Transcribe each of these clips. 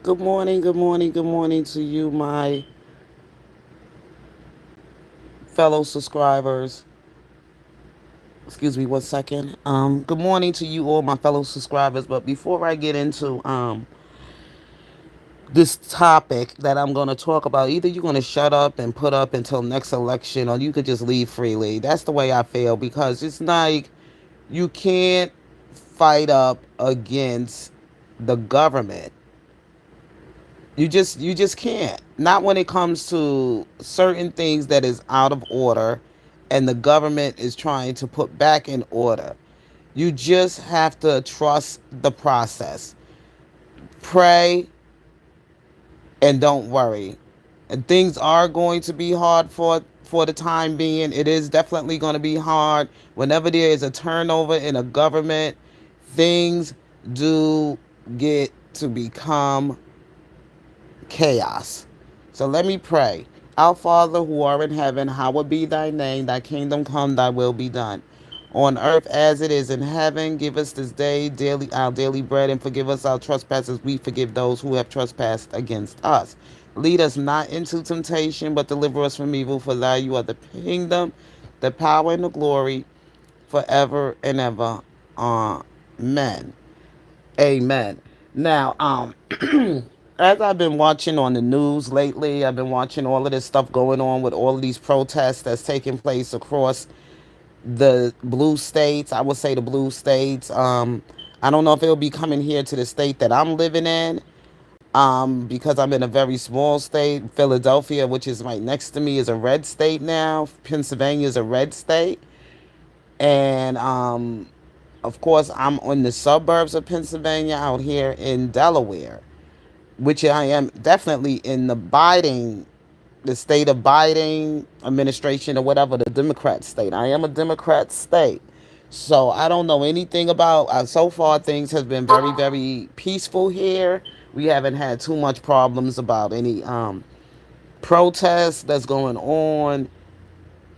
Good morning, good morning, good morning to you, my fellow subscribers. Excuse me one second. Good morning to you all, my fellow subscribers. But before I get into this topic that I'm going to talk about, either you're going to shut up and put up until next election, or you could just leave freely. That's the way I feel because it's like you can't fight up against the government. You just can't. Not when it comes to certain things that is out of order and the government is trying to put back in order. You just have to trust the process. Pray and don't worry. And things are going to be hard for the time being. It is definitely going to be hard whenever there is a turnover in a government. Things do get to become chaos. So let me pray. Our Father who art in heaven, hallowed be thy name, thy kingdom come, thy will be done. On earth as it is in heaven, give us this day daily our daily bread, and forgive us our trespasses, we forgive those who have trespassed against us. Lead us not into temptation, but deliver us from evil. For thy you are the kingdom, the power, and the glory forever and ever. Amen. Amen. Now, as I've been watching on the news lately, I've been watching all of this stuff going on with all of these protests that's taking place across the blue states. I would say the blue states. I don't know if it'll be coming here to the state that I'm living in. Because I'm in a very small state. Philadelphia, which is right next to me, is a red state now. Pennsylvania is a red state. And of course, I'm in the suburbs of Pennsylvania out here in Delaware, which I am definitely in the state of Biden administration or whatever, the Democrat state. I am a Democrat state. So I don't know anything about, so far things have been very, very peaceful here. We haven't had too much problems about any protests that's going on.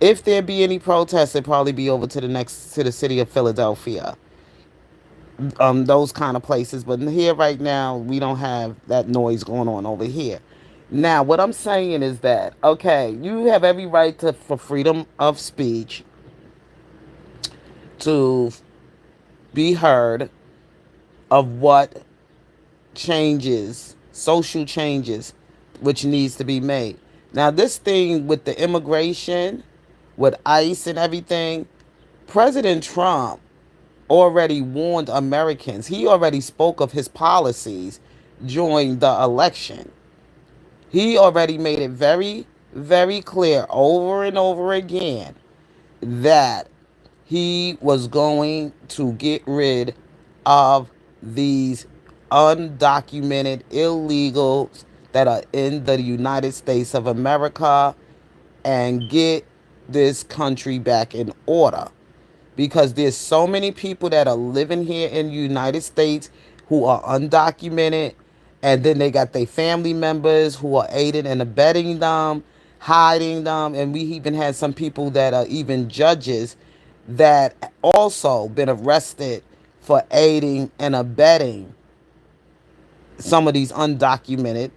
If there be any protests, it'd probably be over to the city of Philadelphia, those kind of places. But here right now, we don't have that noise going on over here. Now, what I'm saying is that okay, you have every right to for freedom of speech to be heard of what changes, social changes, which needs to be made. Now, this thing with the immigration, with ICE and everything, President Trump already warned Americans. He already spoke of his policies during the election. He already made it very, very clear over and over again that he was going to get rid of these undocumented illegals that are in the United States of America and get this country back in order, because there's so many people that are living here in the United States who are undocumented, and then they got their family members who are aiding and abetting them, hiding them, and we even had some people that are even judges that also been arrested for aiding and abetting some of these undocumented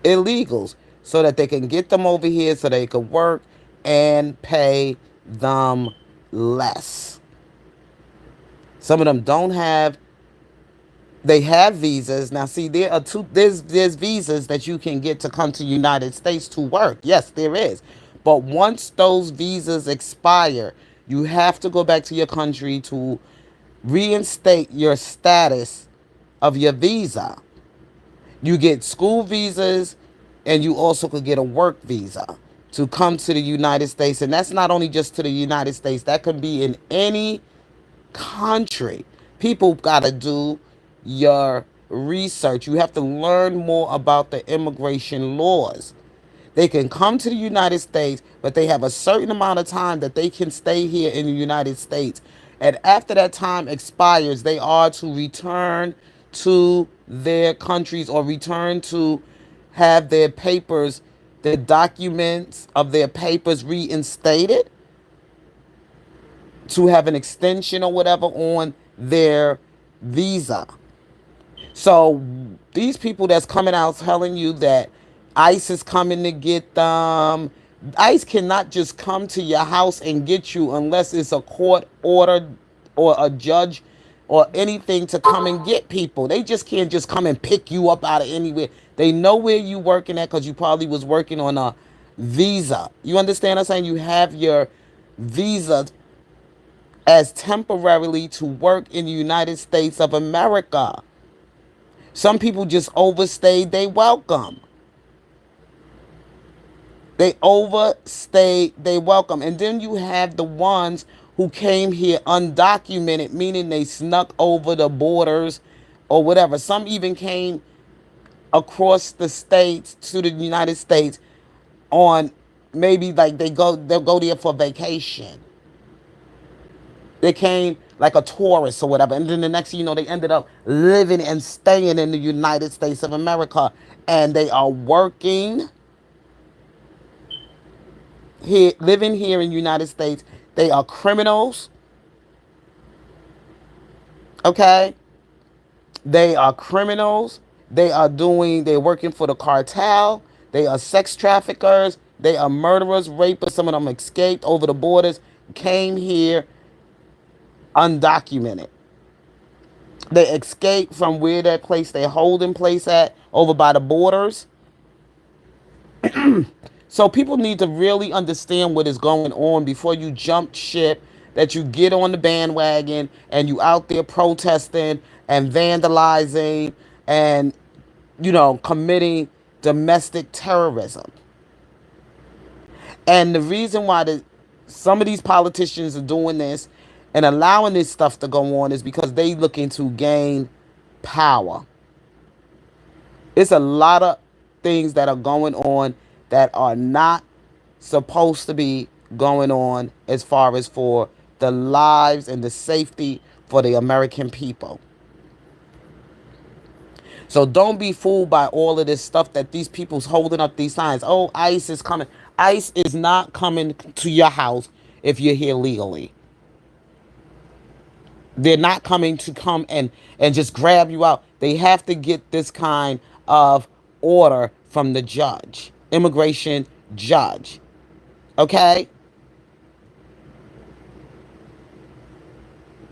illegals so that they can get them over here so they can work and pay them less. Some of them don't have, they have visas. Now see, there's visas that you can get to come to the United States to work. Yes, there is. But once those visas expire, you have to go back to your country to reinstate your status of your visa. You get school visas, and you also could get a work visa to come to the United States. And that's not only just to the United States, that could be in any country. People got to do your research. You have to learn more about the immigration laws. They can come to the United States, but they have a certain amount of time that they can stay here in the United States. And after that time expires, they are to return to their countries or return to have their papers, the documents of their papers reinstated, to have an extension or whatever on their visa. So these people that's coming out telling you that ICE is coming to get them. ICE cannot just come to your house and get you unless it's a court order or a judge or anything to come and get people. They just can't just come and pick you up out of anywhere. They know where you working at because you probably was working on a visa. You understand what I'm saying? You have your visa as temporarily to work in the United States of America. Some people just overstayed they welcome. They overstayed they welcome. And then you have the ones who came here undocumented, meaning they snuck over the borders or whatever. Some even came across the states to the United States on maybe like they'll go there for vacation. They came like a tourist or whatever. And then the next thing you know, they ended up living and staying in the United States of America. And they are working here, living here in the United States. They are criminals. Okay? They are criminals. They're working for the cartel. They are sex traffickers. They are murderers, rapists. Some of them escaped over the borders, came here undocumented. They escape from where that place they holding place at over by the borders. So people need to really understand what is going on before you jump ship, that you get on the bandwagon and you out there protesting and vandalizing and committing domestic terrorism. And the reason why some of these politicians are doing this and allowing this stuff to go on is because they looking to gain power. It's a lot of things that are going on that are not supposed to be going on as far as for the lives and the safety for the American people. So don't be fooled by all of this stuff that these people's holding up these signs. Oh, ICE is coming. ICE is not coming to your house if you're here legally. They're not coming to come and just grab you out. They have to get this kind of order from the judge, immigration judge. Okay?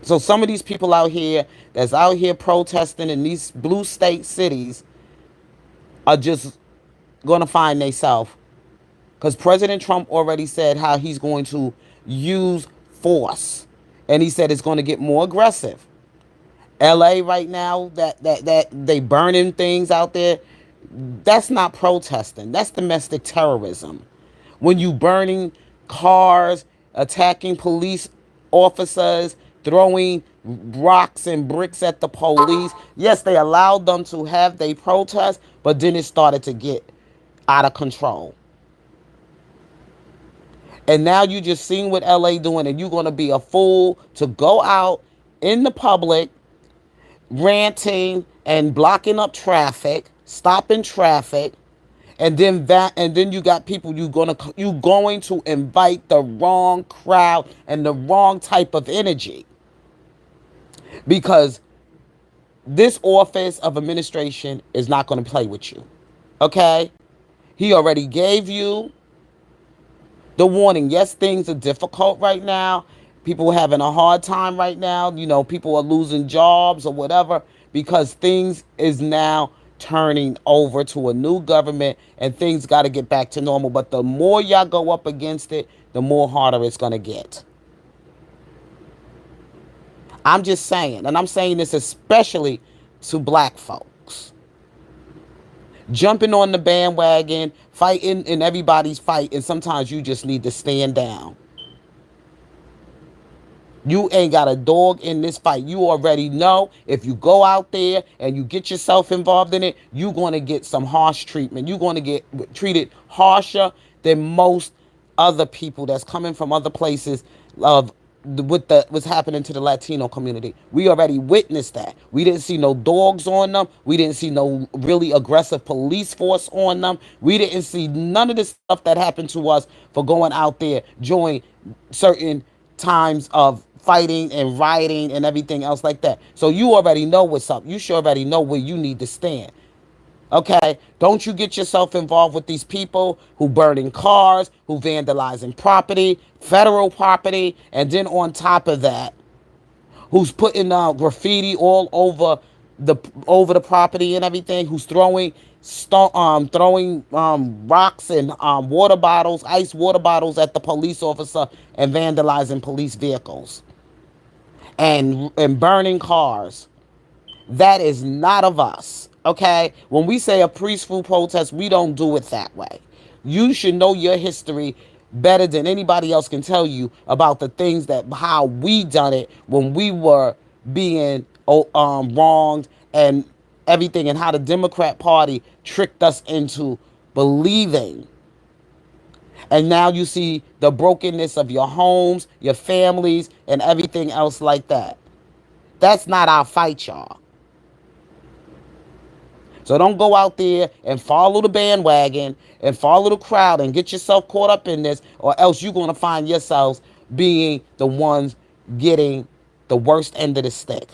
So some of these people out here that's out here protesting in these blue state cities are just going to find themselves. Because President Trump already said how he's going to use force. And he said it's going to get more aggressive. LA right now, that they burning things out there, that's not protesting. That's domestic terrorism. When you burning cars, attacking police officers, throwing rocks and bricks at the police. Yes, they allowed them to have their protest, but then it started to get out of control. And now you just seen what LA doing, and you're gonna be a fool to go out in the public ranting and blocking up traffic, stopping traffic, and then you got people you going to invite the wrong crowd and the wrong type of energy. Because this office of administration is not going to play with you. Okay? He already gave you the warning. Yes, things are difficult right now. People are having a hard time right now. People are losing jobs or whatever because things is now turning over to a new government and things got to get back to normal. But the more y'all go up against it, the more harder it's going to get. I'm just saying, and I'm saying this especially to black folks. Jumping on the bandwagon, fighting in everybody's fight, and sometimes you just need to stand down. You ain't got a dog in this fight. You already know if you go out there and you get yourself involved in it, you're going to get some harsh treatment. You're going to get treated harsher than most other people that's coming from other places of what's happening to the Latino community. We already witnessed that. We didn't see no dogs on them. We didn't see no really aggressive police force on them. We didn't see none of the stuff that happened to us for going out there during certain times of fighting and rioting and everything else like that. So you already know what's up. You should already know where you need to stand. Okay, don't you get yourself involved with these people who burning cars, who vandalizing property, federal property, and then on top of that, who's putting graffiti all over the property and everything, who's throwing rocks and water bottles, ice water bottles at the police officer and vandalizing police vehicles and burning cars. That is not of us. Okay? When we say a peaceful protest, we don't do it that way. You should know your history better than anybody else can tell you about the things that how we done it when we were being wronged and everything, and how the Democrat Party tricked us into believing. And now you see the brokenness of your homes, your families, and everything else like that. That's not our fight, y'all. So don't go out there and follow the bandwagon and follow the crowd and get yourself caught up in this, or else you're going to find yourselves being the ones getting the worst end of the stick.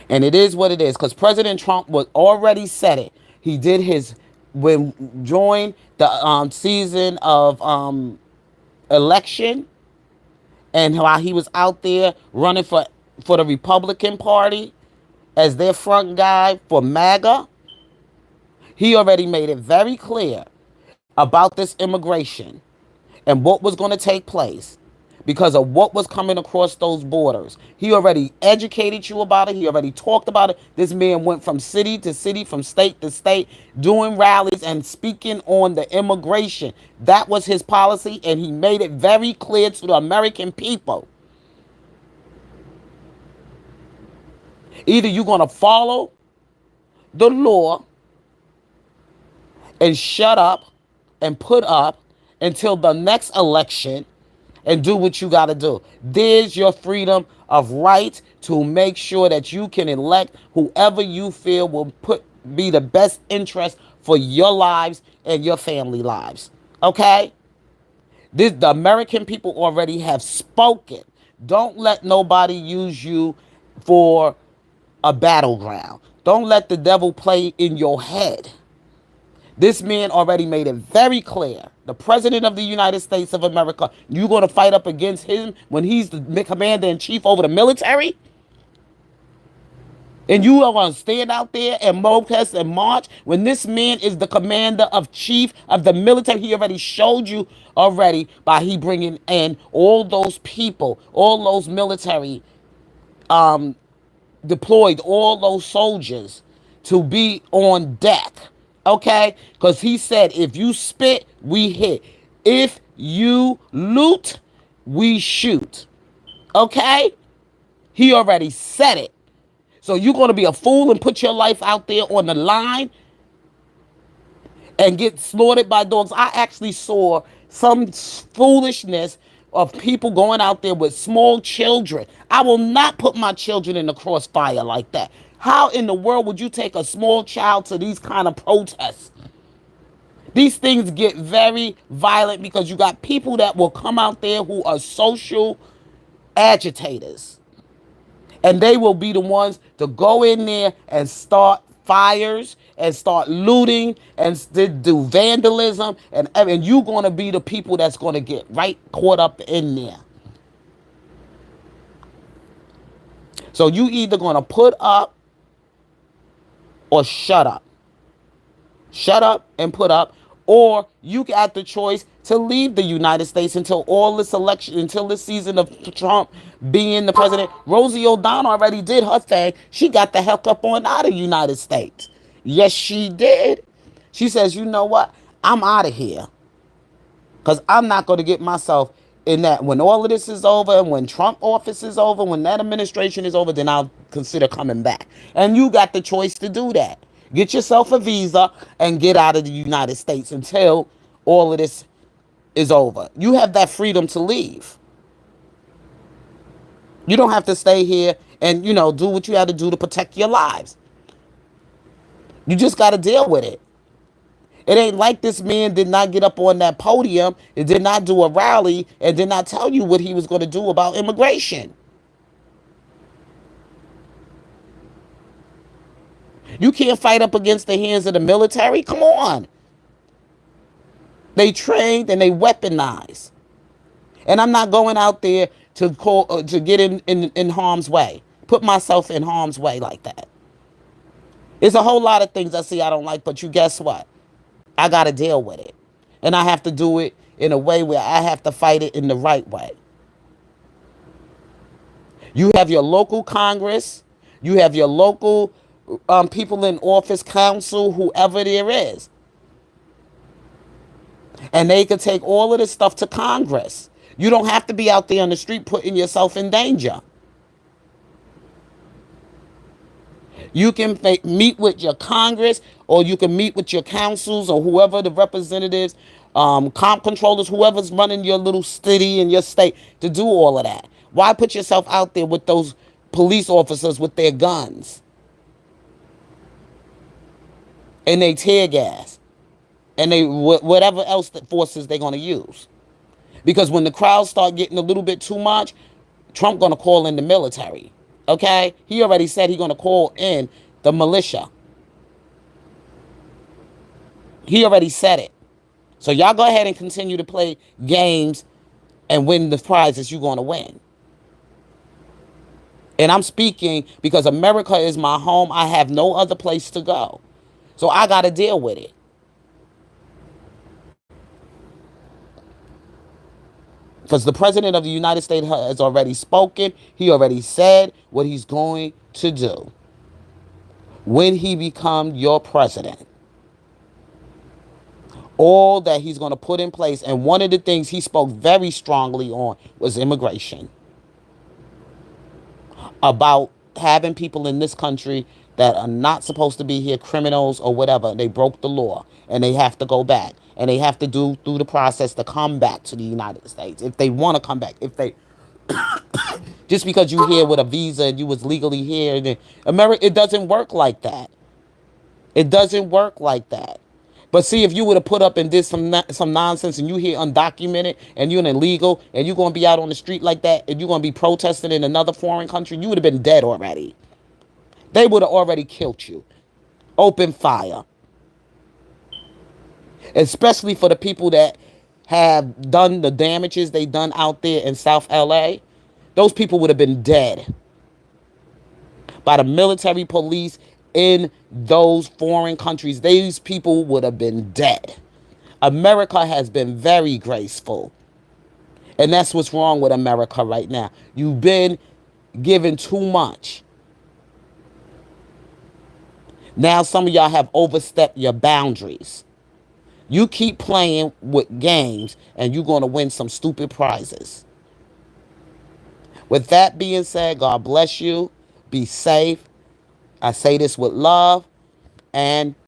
And it is what it is, because President Trump was already said it. He did his when joined the season of election, and while he was out there running for the Republican Party as their front guy for MAGA, he already made it very clear about this immigration and what was going to take place because of what was coming across those borders. He already educated you about it. He already talked about it. This man went from city to city, from state to state, doing rallies and speaking on the immigration. That was his policy, and he made it very clear to the American people. Either you're going to follow the law and shut up and put up until the next election and do what you got to do. There's your freedom of right to make sure that you can elect whoever you feel will be the best interest for your lives and your family lives. Okay? The American people already have spoken. Don't let nobody use you for a battleground. Don't let the devil play in your head. This man already made it very clear. The President of the United States of America, you're going to fight up against him when he's the commander-in-chief over the military? And you are going to stand out there and protest and march when this man is the commander-in-chief of the military? He already showed you already by he bringing in all those people, all those military deployed, all those soldiers to be on deck. Okay? Because he said, if you spit, we hit. If you loot, we shoot. Okay? He already said it. So you're going to be a fool and put your life out there on the line and get slaughtered by dogs. I actually saw some foolishness of people going out there with small children. I will not put my children in the crossfire like that. How in the world would you take a small child to these kind of protests? These things get very violent because you got people that will come out there who are social agitators. And they will be the ones to go in there and start fires and start looting and do vandalism. And you're going to be the people that's going to get right caught up in there. So you either going to put up or shut up. Shut up and put up. Or you got the choice to leave the United States until until this season of Trump being the president. Rosie O'Donnell already did her thing. She got the heck up on out of the United States. Yes, she did. She says, you know what? I'm out of here. Because I'm not going to get myself in that. When all of this is over, and when Trump office is over, when that administration is over, then I'll consider coming back. And you got the choice to do that. Get yourself a visa and get out of the United States until all of this is over. You have that freedom to leave. You don't have to stay here and, do what you have to do to protect your lives. You just got to deal with it. It ain't like this man did not get up on that podium and did not do a rally and did not tell you what he was going to do about immigration. You can't fight up against the hands of the military. Come on. They trained and they weaponized. And I'm not going out there to to get in harm's way. Put myself in harm's way like that. There's a whole lot of things I see I don't like, but you guess what? I got to deal with it. And I have to do it in a way where I have to fight it in the right way. You have your local Congress, you have your local people in office, council, whoever there is. And they can take all of this stuff to Congress. You don't have to be out there on the street putting yourself in danger. You can meet with your Congress, or you can meet with your councils or whoever the representatives, comp controllers, whoever's running your little city and your state to do all of that. Why put yourself out there with those police officers with their guns and they tear gas and they whatever else that forces they're going to use? Because when the crowds start getting a little bit too much, Trump going to call in the military. Okay? He already said he's going to call in the militia. He already said it. So y'all go ahead and continue to play games and win the prizes you're going to win. And I'm speaking because America is my home. I have no other place to go. So I got to deal with it. Because the president of the United States has already spoken. He already said what he's going to do when he becomes your president. All that he's going to put in place. And one of the things he spoke very strongly on was immigration. About having people in this country that are not supposed to be here, criminals or whatever. They broke the law and they have to go back. And they have to do through the process to come back to the United States. If they want to come back. If they just because you here with a visa and you was legally here, then America, it doesn't work like that. It doesn't work like that. But see, if you would have put up and did some nonsense and you here undocumented and you're an illegal and you're going to be out on the street like that and you're going to be protesting in another foreign country, you would have been dead already. They would have already killed you. Open fire. Especially for the people that have done the damages they done out there in South LA. Those people would have been dead by the military police in those foreign countries. These people would have been dead. America has been very graceful. And that's what's wrong with America right now. You've been given too much. Now some of y'all have overstepped your boundaries. You keep playing with games and you're going to win some stupid prizes. With that being said, God bless you. Be safe. I say this with love and